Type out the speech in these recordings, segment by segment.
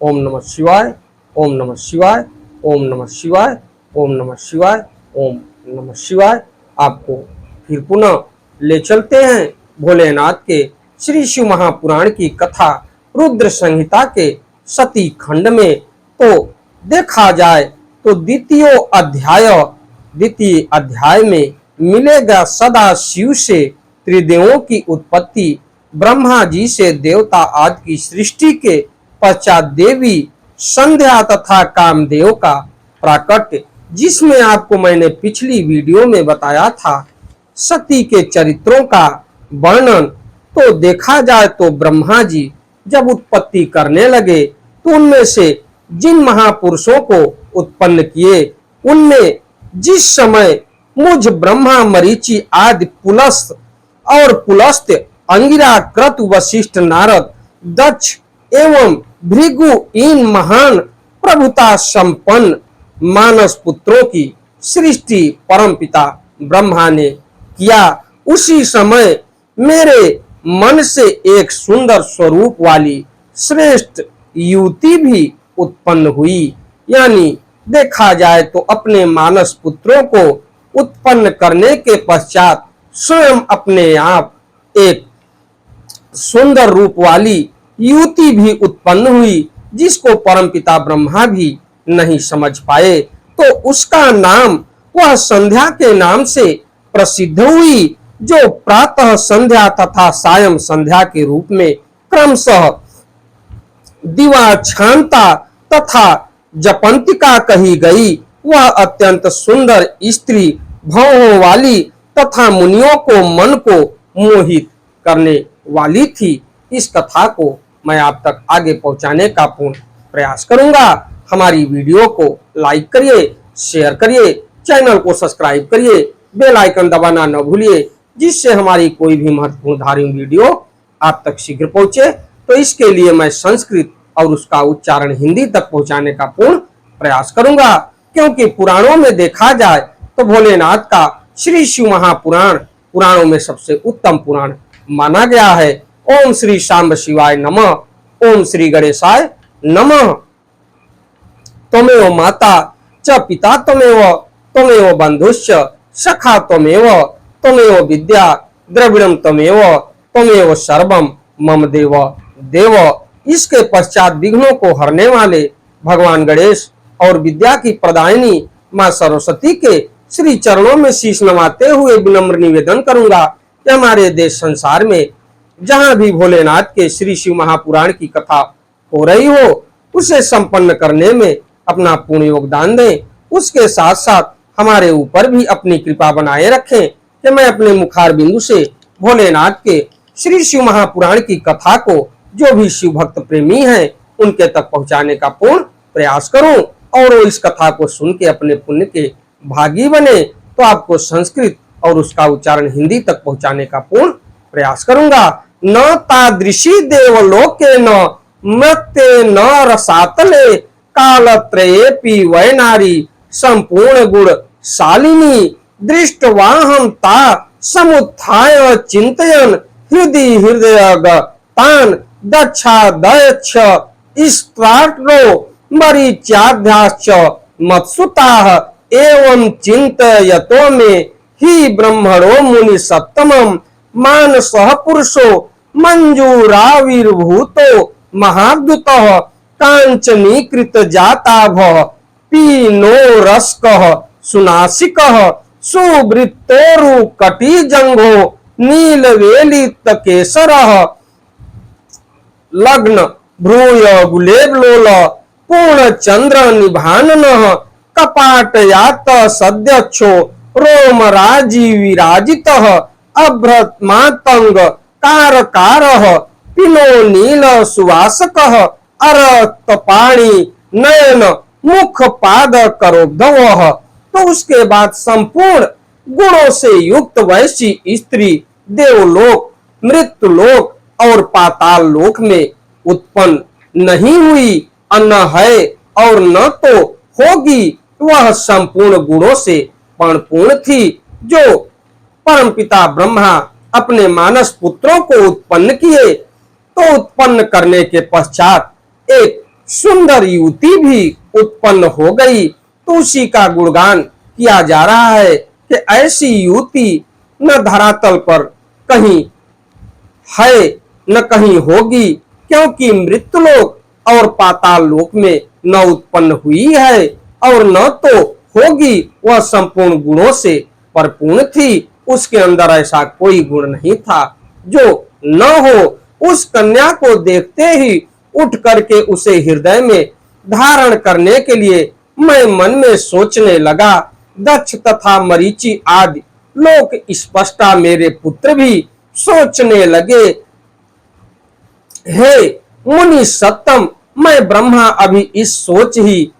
ओम नमः शिवाय, ओम नमः शिवाय, ओम नमः शिवाय, ओम नमः शिवाय, ओम नमः शिवाय। आपको फिर पुनः ले चलते हैं भोलेनाथ के श्री शिव महापुराण की कथा रुद्र संहिता के सती खंड में। तो देखा जाए तो द्वितीय अध्याय में मिलेगा सदा शिव से त्रिदेवों की उत्पत्ति, ब्रह्मा जी से देवता आदि की सृष्टि के पश्चात देवी संध्या तथा कामदेव का प्राकट्य, जिसमें आपको मैंने पिछली वीडियो में बताया था सती के चरित्रों का वर्णन। तो देखा जाए तो ब्रह्मा जी जब उत्पत्ति करने लगे तो उनमें से जिन महापुरुषों को उत्पन्न किए, उनमें जिस समय मुझ ब्रह्मा मरीचि आदि पुलस्त और पुलस्त्य, अंगिरा, क्रतु, वशिष्ठ, नारद, दक्ष एवं भृगु इन महान प्रभुता संपन्न मानस पुत्रों की सृष्टि परमपिता ब्रह्मा ने किया, उसी समय मेरे मन से एक सुंदर स्वरूप वाली श्रेष्ठ युवती भी उत्पन्न हुई। यानी देखा जाए तो अपने मानस पुत्रों को उत्पन्न करने के पश्चात स्वयं अपने आप एक सुंदर रूप वाली युवती भी उत्पन्न हुई, जिसको परमपिता ब्रह्मा भी नहीं समझ पाए। तो उसका नाम वह संध्या के नाम से प्रसिद्ध हुई, जो प्रातः संध्या तथा सायं संध्या के रूप में क्रमशः दिवा छानता तथा जपंतिका कही गई। वह अत्यंत सुंदर स्त्री भावों वाली तथा मुनियों को मन को मोहित करने वाली थी। इस कथा को मैं आप तक आगे पहुंचाने का पूर्ण प्रयास करूंगा। हमारी वीडियो को लाइक करिए, शेयर करिए, चैनल को सब्सक्राइब करिए, बेल आइकन दबाना न भूलिए, जिससे हमारी कोई भी महत्वपूर्ण धार्मिक वीडियो आप तक शीघ्र पहुंचे। तो इसके लिए मैं संस्कृत और उसका उच्चारण हिंदी तक पहुंचाने का पूर्ण प्रयास करूंगा, क्योंकि पुराणों में देखा जाए तो भोलेनाथ का श्री शिव महापुराण पुराणों में सबसे उत्तम पुराण माना गया है। ओम श्री शांब शिवाय नमः, ओम श्री गणेशाय नमः। त्वमेव माता च पिता त्वमेव, त्वमेव बंधुश्च सखा त्वमेव, त्वमेव विद्या द्रविणम त्वमेव, त्वमेव सर्वम मम देव देव। इसके पश्चात विघ्नों को हरने वाले भगवान गणेश और विद्या की प्रदायिनी मां सरस्वती के श्री चरणों में शीश नवाते हुए विनम्र निवेदन करूंगा कि हमारे देश संसार में जहां भी भोलेनाथ के श्री शिव महापुराण की कथा हो रही हो, उसे संपन्न करने में अपना पूर्ण योगदान दें। उसके साथ साथ हमारे ऊपर भी अपनी कृपा बनाए रखें कि मैं अपने मुखार बिंदु से भोलेनाथ के श्री शिव महापुराण की कथा को जो भी शिव भक्त प्रेमी हैं उनके तक पहुंचाने का पूर्ण प्रयास करूं, और वो इस कथा को सुन के अपने पुण्य के भागी बने। तो आपको संस्कृत और उसका उच्चारण हिंदी तक पहुंचाने का पूर्ण प्रयास करूंगा। न तादृशी देवलोके न मृत्ये न रसातले, कालत्रयेपि वै नारी संपूर्ण गुण शालिनी, दृष्टवाहं ता समुत्थाय चिंतयन् हृदि हृदय तान दक्ष स्त्राट्रो मरीच्याध्याश्च मत्सुताः एवं चिंतयतो मे हि ब्रह्मणो मुनि सप्तमं मानसः पुरुषो मंजूराविर्भूतो महाद्युतः कांचनीकृत जाताभः पीनो रस्कः सुनासिकः सुवृत्तोरु कटिजंघो नीलवेलित केसरः लग्न भ्रूय गुलेबलोल पूर्ण चंद्र निभाननः कपाटयात सद्यक्षो रोमराजी विराजितः अभ्रमातंग कारकारः पिनो नील सुवासकः अरक्तपाणि नयन मुख पाद करोद्धवः। तो उसके बाद संपूर्ण गुणों से युक्त वैसी स्त्री देवलोक, मृत्युलोक और पाताल लोक में उत्पन्न नहीं हुई, न है और न तो होगी। वह संपूर्ण गुणों से परिपूर्ण थी, जो परमपिता ब्रह्मा अपने मानस पुत्रों को उत्पन्न किए। तो उत्पन्न करने के पश्चात एक सुंदर युवती भी उत्पन्न हो गई। तो उसी का गुणगान किया जा रहा है कि ऐसी युवती न धरातल पर कहीं है न कहीं होगी, क्योंकि मृत्युलोक और पाताल लोक में न उत्पन्न हुई है और न तो होगी। वह संपूर्ण गुणों से परिपूर्ण थी, उसके अंदर ऐसा कोई गुण नहीं था जो न हो। उस कन्या को देखते ही उठ करके उसे हृदय में धारण करने के लिए मैं मन में सोचने लगा। दक्ष तथा मरीचि आदि लोक स्पष्टा मेरे पुत्र भी सोचने लगे, हे मुनि सत्तम, मैं ब्रह्मा अभी इस सोच ही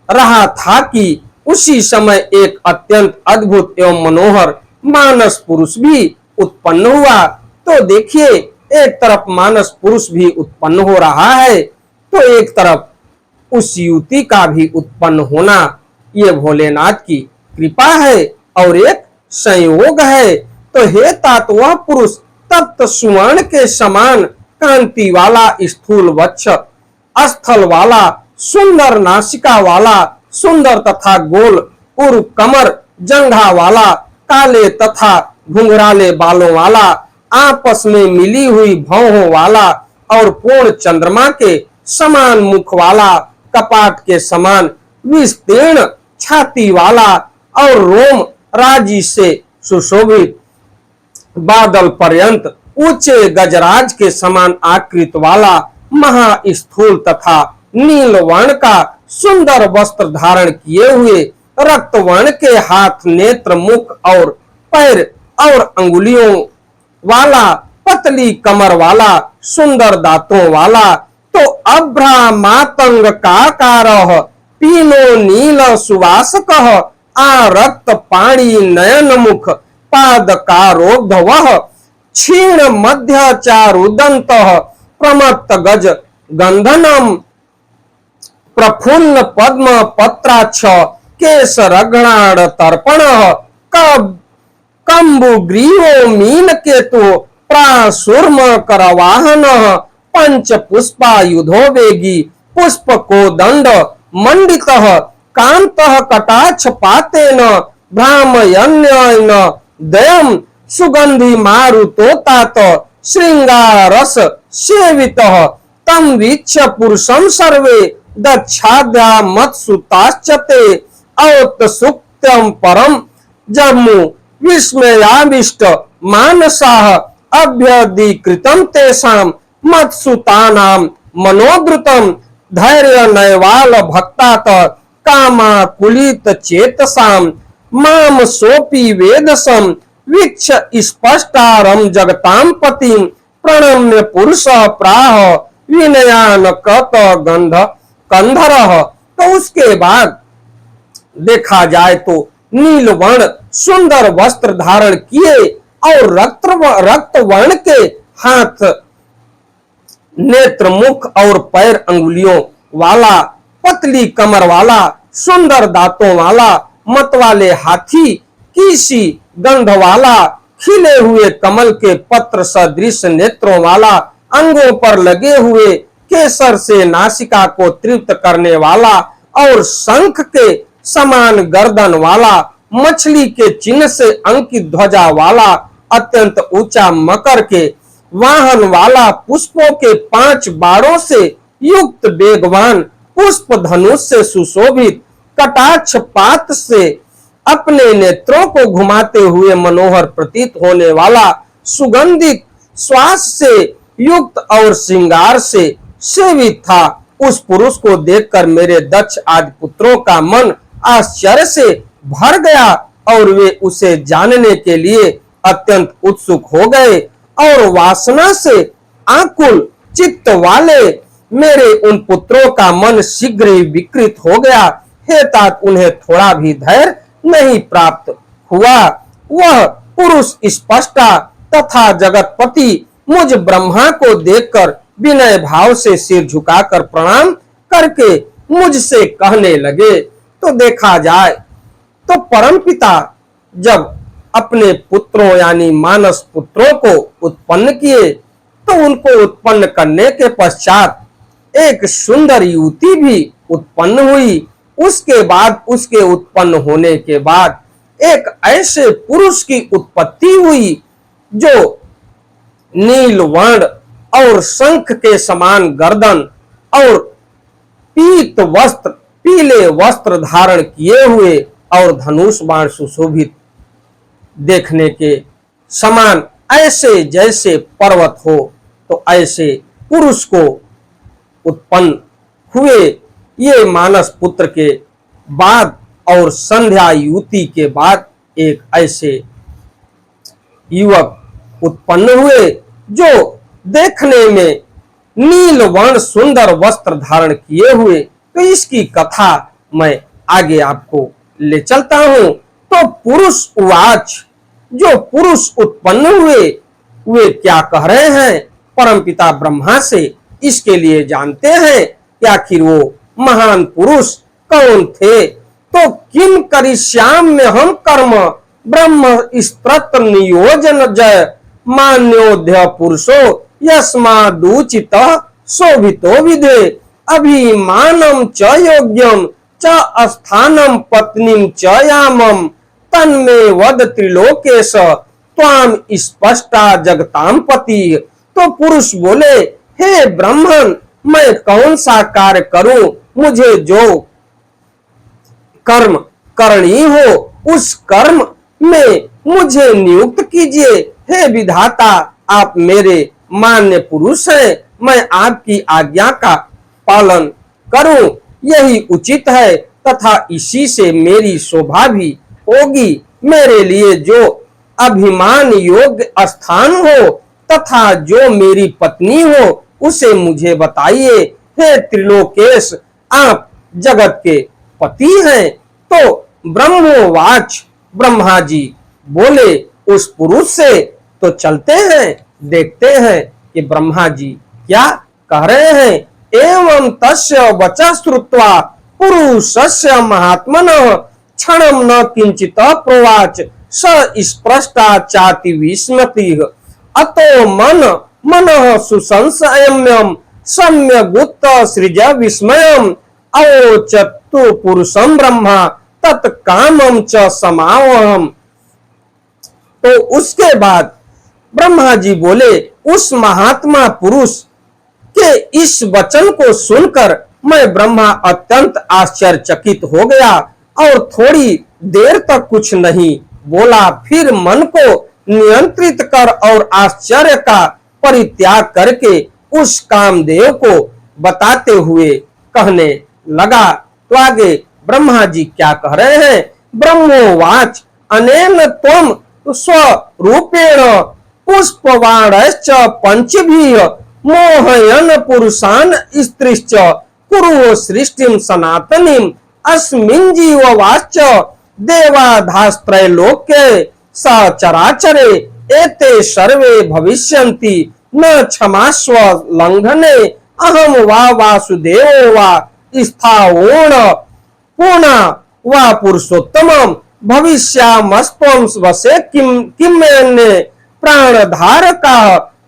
रहा था कि उसी समय एक अत्यंत अद्भुत एवं मनोहर मानस पुरुष भी उत्पन्न हुआ। तो देखिए, एक तरफ मानस पुरुष भी उत्पन्न हो रहा है, तो एक तरफ उस युवती का भी उत्पन्न होना ये भोलेनाथ की कृपा है और एक संयोग है। तो हे तात, वह पुरुष तप्त सुवर्ण के समान कांति वाला, स्थूल वक्ष, स्थल वाला, सुंदर नासिका वाला, सुंदर तथा गोल उर कमर, जंघा वाला, काले तथा घुंघराले बालों वाला, आपस में मिली हुई भौहों वाला और पूर्ण चंद्रमा के समान मुख वाला, कपाट के समान विस्तीर्ण छाती वाला और रोम राजी से सुशोभित, बादल पर्यंत ऊंचे गजराज के समान आकृत वाला, महास्थूल तथा नील वर्ण का सुंदर वस्त्र धारण किए हुए, रक्त वर्ण के हाथ, नेत्र, मुख और पैर और अंगुलियों वाला, पतली कमर वाला, सुंदर दांतों वाला, तो अभ्रा मातंग काकारः पीनो नील सुवासकः आ रक्त पाणी नयन मुख पादकारोग्धवः क्षीण मध्य चारुदन्तः प्रमत्त गज गंधनम प्रफुल्ल पद्म पत्राक्ष केसरघ्राण तर्पण कंबुग्रीवो मीन केतु प्रासुर्म करवाहन पंच पुष्पायुधो वेगी पुष्प को दंड मंडित कांत कटाक्ष पातेन भ्रामयन्यन दयम सुगंधि मारुतोतात श्रृंगारस सेवितः तम वीक्ष पुरुषम सर्वे दक्षाद्या मत्सुताश्चते औत्सुक्त्यं परम जम्मु विस्मयाविष्ट मानसाः अभ्यधिकृतं तेषां मत्सुतानां मनोद्रुतं धैर्य नैवाल भक्तात कामाकुलित चेतसां माम सोपि वेदसं वीक्ष स्पष्टारं जगतां पतिं प्रणम्य पुरुष प्राह विनयान कत गंध कंधरः। तो उसके बाद देखा जाए तो नीलवर्ण सुंदर वस्त्र धारण किए और रक्त वर्ण के हाथ, नेत्र, मुख और पैर अंगुलियों वाला, पतली कमर वाला, सुंदर दांतों वाला, मत वाले हाथी की सी गंध वाला, खिले हुए कमल के पत्र सदृश नेत्रों वाला, अंगों पर लगे हुए केसर से नासिका को तृप्त करने वाला और शंख के समान गर्दन वाला, मछली के चिन्ह से अंकित ध्वजा वाला, अत्यंत ऊंचा मकर के वाहन वाला, पुष्पों के 5 बाणों से युक्त बेगवान, पुष्प धनुष से सुशोभित, कटाक्ष पात से अपने नेत्रों को घुमाते हुए मनोहर प्रतीत होने वाला, सुगंधित श्वास से युक्त और श्रृंगार से सेवित था। उस पुरुष को देखकर मेरे दक्ष आदि पुत्रों का मन आश्चर्य से भर गया और वे उसे जानने के लिए अत्यंत उत्सुक हो गए और वासना से आकुल चित्त वाले मेरे उन पुत्रों का मन शीघ्र ही विकृत हो गया। हे तात, उन्हें थोड़ा भी धैर्य नहीं प्राप्त हुआ। वह पुरुष स्पष्टा तथा जगतपति मुझ ब्रह्मा को देखकर विनय भाव से सिर झुकाकर प्रणाम करके मुझसे कहने लगे। तो देखा जाए तो परमपिता जब अपने पुत्रों यानी मानस पुत्रों को उत्पन्न किए तो उनको उत्पन्न करने के पश्चात एक सुंदर युवती भी उत्पन्न हुई। उसके बाद, उसके उत्पन्न होने के बाद एक ऐसे पुरुष की उत्पत्ति हुई जो नील वर्ण और शंख के समान गर्दन और पीत वस्त्र, पीले वस्त्र धारण किए हुए और धनुष बाण सुशोभित, देखने के समान, ऐसे जैसे पर्वत हो तो ऐसे पुरुष को उत्पन्न हुए। ये मानस पुत्र के बाद और संध्या युवती के बाद एक ऐसे युवक उत्पन्न हुए जो देखने में नील वर्ण सुंदर वस्त्र धारण किए हुए। तो इसकी कथा मैं आगे आपको ले चलता हूं। तो पुरुष उवाच, जो पुरुष उत्पन्न हुए वे क्या कह रहे हैं परमपिता ब्रह्मा से, इसके लिए जानते हैं कि आखिर वो महान पुरुष कौन थे। तो किम करिष्याम में हम कर्म ब्रह्म स्त्रत्र नियोजन जय मान्योध्य पुरुषो यस्मादुचित शोभितो विधे अभिमानम च योग्यम च अस्थानम पत्नीम च यामम तन्मे वद त्रिलोकेश त्वाम स्पष्टा जगताम पति। तो पुरुष बोले, हे ब्राह्मण, मैं कौन सा कार्य करूं, मुझे जो कर्म करनी हो उस कर्म में मुझे नियुक्त कीजिए। हे विधाता, आप मेरे मान्य पुरुष हैं, मैं आपकी आज्ञा का पालन करूं, यही उचित है तथा इसी से मेरी शोभा भी होगी। मेरे लिए जो अभिमान योग्य स्थान हो तथा जो मेरी पत्नी हो उसे मुझे बताइए। हे त्रिलोकेश, आप जगत के पति हैं। तो ब्रह्मोवाच, ब्रह्मा जी बोले उस पुरुष से। तो चलते हैं, देखते हैं कि ब्रह्मा जी क्या कह रहे हैं। एवं तस्य वचः श्रुत्वा पुरुषस्य महात्मनः क्षणं न किंचित प्रोवाच स स्पृष्टा चाति विस्मतिः अतो मनः सुसंशयम्यं सम्यगुत्त सृज विस्मयम् अवोचत्तु पुरुषं ब्रह्मा तत्कामं च समावहम्। तो उसके बाद ब्रह्मा जी बोले, उस महात्मा पुरुष के इस वचन को सुनकर मैं ब्रह्मा अत्यंत आश्चर्यचकित हो गया और थोड़ी देर तक कुछ नहीं बोला। फिर मन को नियंत्रित कर और आश्चर्य का परित्याग करके उस कामदेव को बताते हुए कहने लगा। तो आगे ब्रह्मा जी क्या कह रहे हैं। ब्रह्मोवाच अनेन त्वम स्वरूपेण पुष्पवाणश्च पंचभिः मोहयन पुरुषान स्त्रीश्च कुरु सृष्टिं सनातनीम् अस्मिन् जीववाच देवाधास्त्रैलोक्ये सचराचरे एते सर्वे भविष्यन्ति न क्षमास्व लंघने अहम वा वासुदेवो वा स्थावोण पूर्णा वा पुरुषोत्तमम् भविष्यामस्त्वं वसे किमन्ये प्राणधारका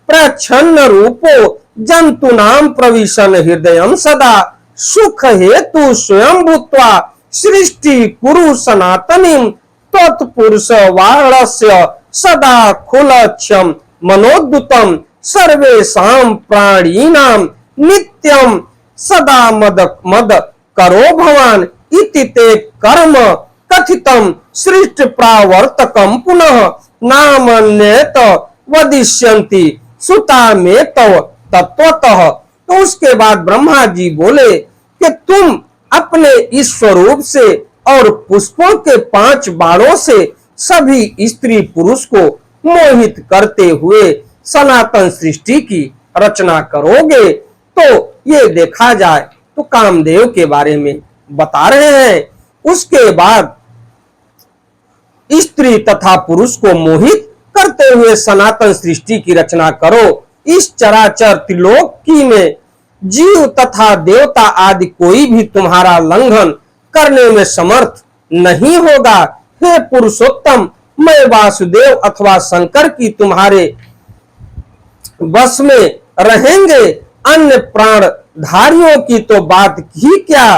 प्रच्छन्न रूपो जंतूनां प्रविशन हृदयं सदा सुख हेतु स्वयं भूत्वा सृष्टि कुरु सनातनीं तत्पुरुष वाणस्य सदा खुलक्षम मनोद्युतम सर्वेषां प्राणिनां नित्यं सदा मद करो भवान इति ते कर्म कथितम सृष्टि प्रावर्तकम पुनः नामन्यत वदिष्यन्ति सुता में तव तत्वतः। तो उसके बाद ब्रह्मा जी बोले कि तुम अपने इस स्वरूप से और पुष्पों के 5 बाणों से सभी स्त्री पुरुष को मोहित करते हुए सनातन सृष्टि की रचना करोगे। तो ये देखा जाए तो कामदेव के बारे में बता रहे हैं। उसके बाद स्त्री तथा पुरुष को मोहित करते हुए सनातन सृष्टि की रचना करो। इस चराचर त्रिलोकी में जीव तथा देवता आदि कोई भी तुम्हारा लंघन करने में समर्थ नहीं होगा। हे पुरुषोत्तम, मैं वासुदेव अथवा शंकर की तुम्हारे बस में रहेंगे। अन्य प्राणधारियों की तो बात ही क्या,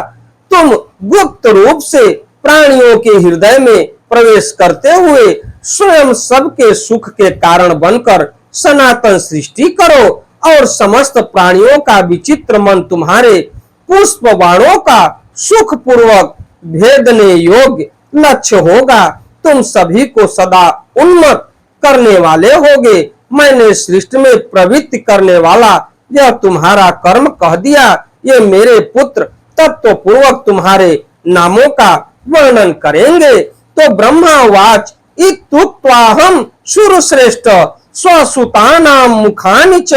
तुम गुप्त रूप से प्राणियों के हृदय में प्रवेश करते हुए स्वयं सबके सुख के कारण बनकर सनातन सृष्टि करो और समस्त प्राणियों का विचित्र मन तुम्हारे पुष्प बाणों का सुख पूर्वक भेदने योग्य लक्ष्य होगा। तुम सभी को सदा उन्मत्त करने वाले होगे। मैंने सृष्टि में प्रवृत्ति करने वाला यह तुम्हारा कर्म कह दिया। ये मेरे पुत्र तत्व पूर्वक तुम्हारे नामों का वर्णन करेंगे। तो ब्रह्मावाच इत्युक्त्वाहं शूरश्रेष्ठ स्वसुतानां मुखानि च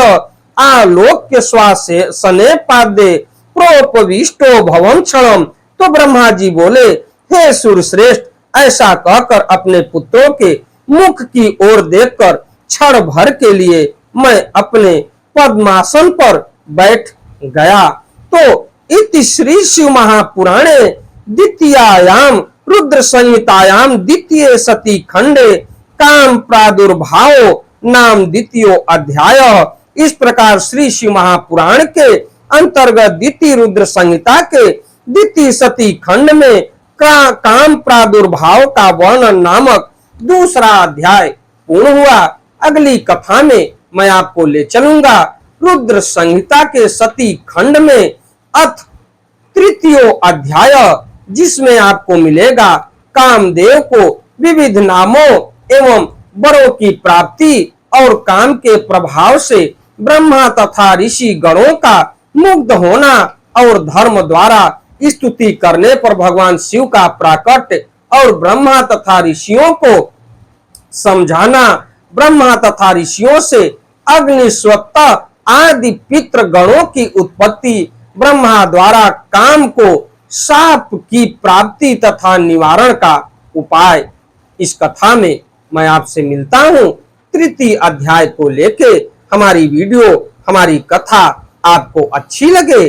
आलोक्य श्वासे सने पादे प्रोपविष्टो भवं क्षणम। तो ब्रह्मा जी बोले, हे सूरश्रेष्ठ, ऐसा कहकर अपने पुत्रों के मुख की ओर देखकर क्षण भर के लिए मैं अपने पद्मासन पर बैठ गया। तो इति श्री शिव महापुराणे द्वितीयायाम रुद्र संहितायाम द्वितीय सती खंडे काम प्रादुर्भाव नाम द्वितीय अध्याय। इस प्रकार श्री शिव महापुराण के अंतर्गत द्वितीय रुद्र संहिता के द्वितीय सती खंड में काम प्रादुर्भाव का वर्णन नामक दूसरा अध्याय पूर्ण हुआ। अगली कथा में मैं आपको ले चलूंगा रुद्र संहिता के सती खंड में अथ तृतीय अध्याय, जिसमें आपको मिलेगा कामदेव को विविध नामों एवं वरों की प्राप्ति और काम के प्रभाव से ब्रह्मा तथा ऋषि गणों का मुग्ध होना और धर्म द्वारा स्तुति करने पर भगवान शिव का प्राकट्य और ब्रह्मा तथा ऋषियों को समझाना, ब्रह्मा तथा ऋषियों से अग्निस्वत्त आदि पितृ गणों की उत्पत्ति, ब्रह्मा द्वारा काम को शाप की प्राप्ति तथा निवारण का उपाय। इस कथा में मैं आपसे मिलता हूँ तृतीय अध्याय को लेके। हमारी वीडियो, हमारी कथा आपको अच्छी लगे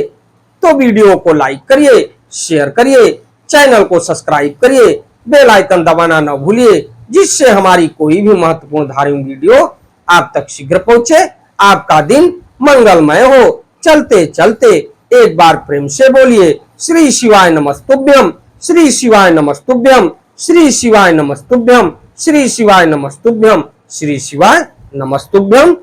तो वीडियो को लाइक करिए, शेयर करिए, चैनल को सब्सक्राइब करिए, बेल आइकन दबाना न भूलिए, जिससे हमारी कोई भी महत्वपूर्ण धार्मिक वीडियो आप तक शीघ्र पहुंचे। आपका दिन मंगलमय हो। चलते चलते एक बार प्रेम से बोलिए श्री शिवाय नमस्तुभ्यम, श्री शिवाय नमस्तुभ्यम, श्री शिवाय नमस्तुभ्यम, श्री शिवाय नमस्तुभ्यम, श्री शिवाय नमस्तुभ्यम।